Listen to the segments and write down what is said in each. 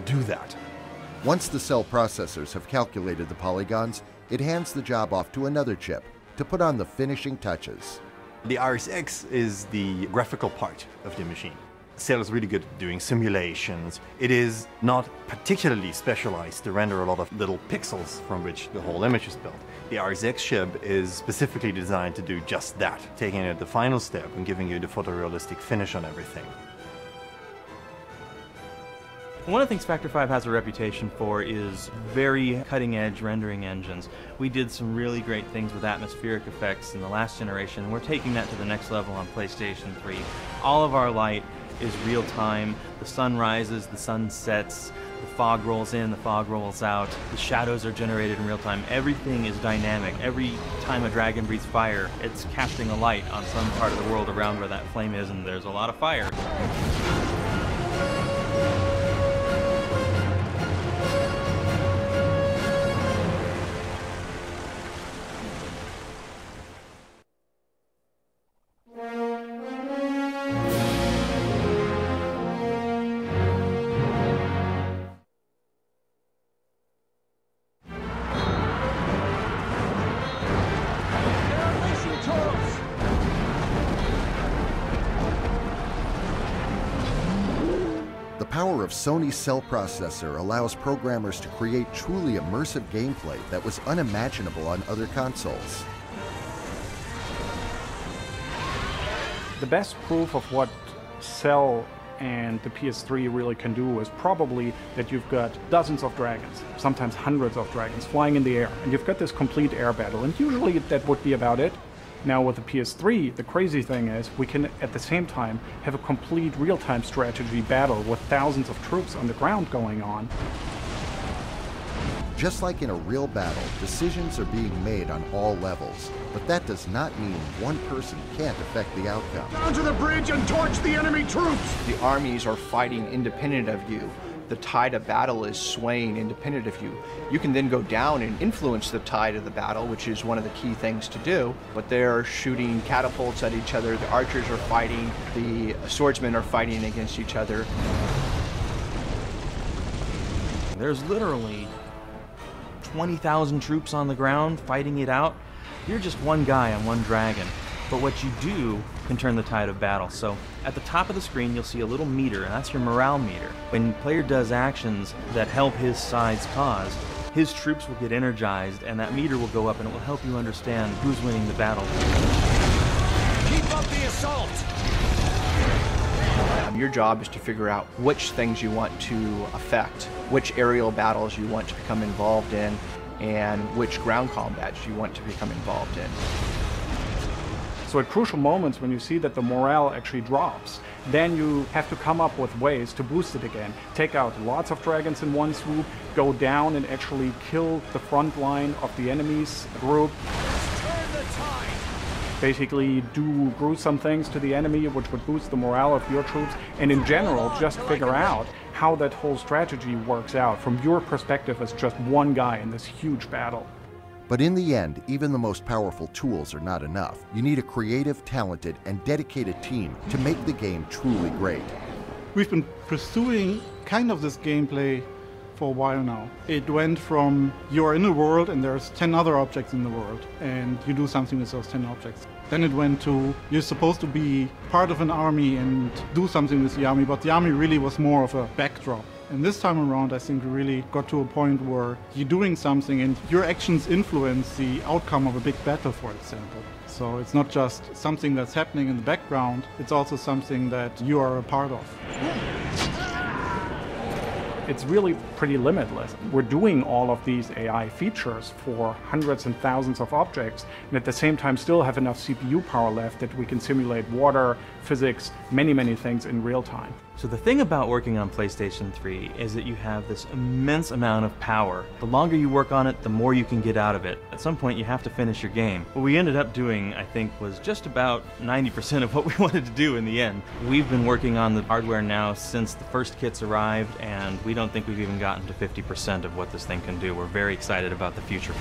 do that. Once the cell processors have calculated the polygons, it hands the job off to another chip to put on the finishing touches. The RSX is the graphical part of the machine. Cell is really good at doing simulations. It is not particularly specialized to render a lot of little pixels from which the whole image is built. The RSX chip is specifically designed to do just that, taking it the final step and giving you the photorealistic finish on everything. One of the things Factor 5 has a reputation for is very cutting-edge rendering engines. We did some really great things with atmospheric effects in the last generation, and we're taking that to the next level on PlayStation 3. All of our light is real-time. The sun rises, the sun sets, the fog rolls in, the fog rolls out, the shadows are generated in real time. Everything is dynamic. Every time a dragon breathes fire, it's casting a light on some part of the world around where that flame is, and there's a lot of fire. The power of Sony's cell processor allows programmers to create truly immersive gameplay that was unimaginable on other consoles. The best proof of what Cell and the PS3 really can do is probably that you've got dozens of dragons, sometimes hundreds of dragons, flying in the air, and you've got this complete air battle, and usually that would be about it. Now with the PS3, the crazy thing is we can at the same time have a complete real-time strategy battle with thousands of troops on the ground going on. Just like in a real battle, decisions are being made on all levels, but that does not mean one person can't affect the outcome. Down to the bridge and torch the enemy troops! The armies are fighting independent of you. The tide of battle is swaying independent of you. You can then go down and influence the tide of the battle, which is one of the key things to do, but they're shooting catapults at each other, the archers are fighting, the swordsmen are fighting against each other. There's literally 20,000 troops on the ground fighting it out. You're just one guy on one dragon, but what you do can turn the tide of battle. So at the top of the screen you'll see a little meter, and that's your morale meter. When the player does actions that help his side's cause, his troops will get energized and that meter will go up, and it will help you understand who's winning the battle. Keep up the assault! Your job is to figure out which things you want to affect, which aerial battles you want to become involved in, and which ground combats you want to become involved in. So at crucial moments when you see that the morale actually drops, then you have to come up with ways to boost it again. Take out lots of dragons in one swoop, go down and actually kill the front line of the enemy's group. Turn the tide! Basically do gruesome things to the enemy which would boost the morale of your troops, and in general just figure out how that whole strategy works out from your perspective as just one guy in this huge battle. But in the end, even the most powerful tools are not enough. You need a creative, talented, and dedicated team to make the game truly great. We've been pursuing kind of this gameplay for a while now. It went from you're in a world and there's 10 other objects in the world and you do something with those 10 objects. Then it went to you're supposed to be part of an army and do something with the army, but the army really was more of a backdrop. And this time around, I think we really got to a point where you're doing something and your actions influence the outcome of a big battle, for example. So it's not just something that's happening in the background, it's also something that you are a part of. It's really pretty limitless. We're doing all of these AI features for hundreds and thousands of objects, and at the same time still have enough CPU power left that we can simulate water, physics, many things in real time. So the thing about working on PlayStation 3 is that you have this immense amount of power. The longer you work on it, the more you can get out of it. At some point you have to finish your game. What we ended up doing, I think, was just about 90% of what we wanted to do in the end. We've been working on the hardware now since the first kits arrived, and we don't think we've even gotten to 50% of what this thing can do. We're very excited about the future.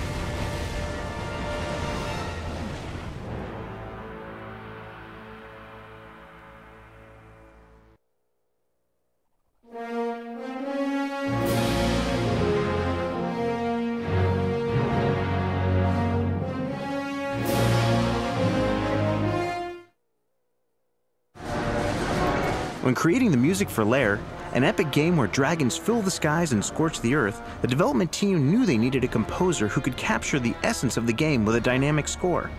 When creating the music for Lair, an epic game where dragons fill the skies and scorch the earth, the development team knew they needed a composer who could capture the essence of the game with a dynamic score.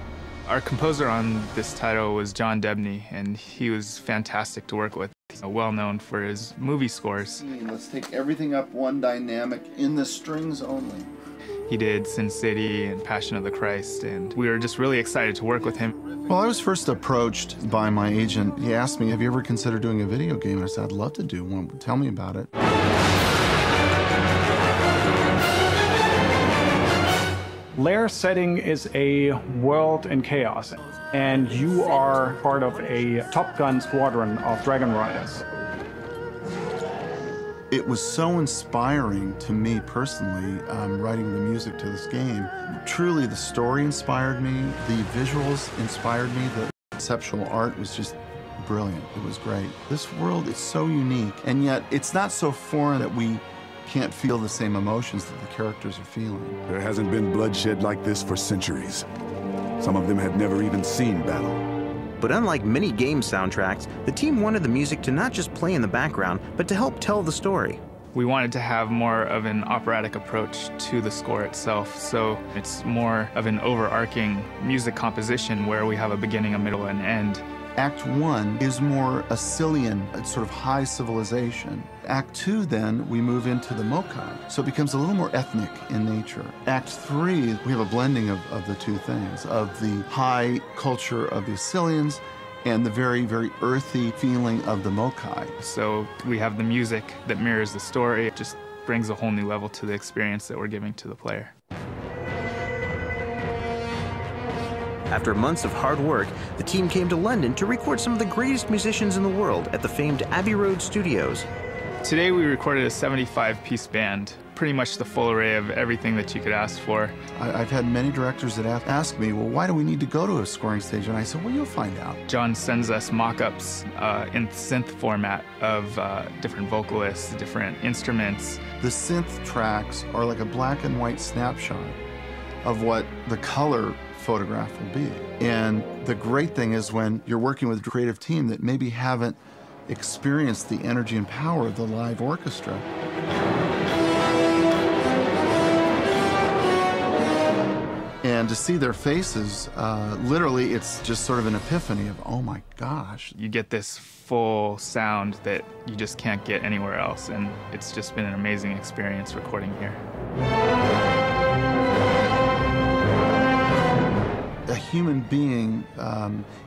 Our composer on this title was John Debney, and he was fantastic to work with. He's well known for his movie scores. Let's take everything up one dynamic in the strings only. He did Sin City and Passion of the Christ, and we were just really excited to work with him. Well, I was first approached by my agent. He asked me, have you ever considered doing a video game? And I said, I'd love to do one. Tell me about it. Lair setting is a world in chaos, and you are part of a Top Gun squadron of dragon riders. It was so inspiring to me personally, writing the music to this game. Truly, the story inspired me, the visuals inspired me, the conceptual art was just brilliant. It was great. This world is so unique, and yet it's not so foreign that we can't feel the same emotions that the characters are feeling. There hasn't been bloodshed like this for centuries. Some of them have never even seen battle. But unlike many game soundtracks, the team wanted the music to not just play in the background, but to help tell the story. We wanted to have more of an operatic approach to the score itself, so it's more of an overarching music composition where we have a beginning, a middle, and end. Act 1 is more Assyrian, it's sort of high civilization. Act 2, then, we move into the Mokai, so it becomes a little more ethnic in nature. Act 3, we have a blending of the two things, of the high culture of the Assyrians and the very, very earthy feeling of the Mokai. So we have the music that mirrors the story. It just brings a whole new level to the experience that we're giving to the player. After months of hard work, the team came to London to record some of the greatest musicians in the world at the famed Abbey Road Studios. Today we recorded a 75-piece band, pretty much the full array of everything that you could ask for. I've had many directors that ask me, well, why do we need to go to a scoring stage? And I said, well, you'll find out. John sends us mock-ups in synth format of different vocalists, different instruments. The synth tracks are like a black and white snapshot of what the color photograph will be. And the great thing is when you're working with a creative team that maybe haven't experienced the energy and power of the live orchestra. And to see their faces, literally it's just sort of an epiphany of, oh my gosh. You get this full sound that you just can't get anywhere else, and it's just been an amazing experience recording here. A human being,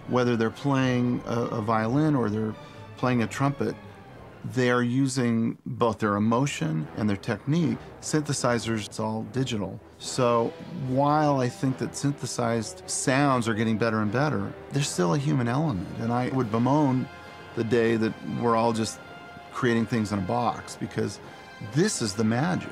whether they're playing a violin or they're playing a trumpet, they are using both their emotion and their technique. Synthesizers, it's all digital. So while I think that synthesized sounds are getting better and better, there's still a human element. And I would bemoan the day that we're all just creating things in a box, because this is the magic.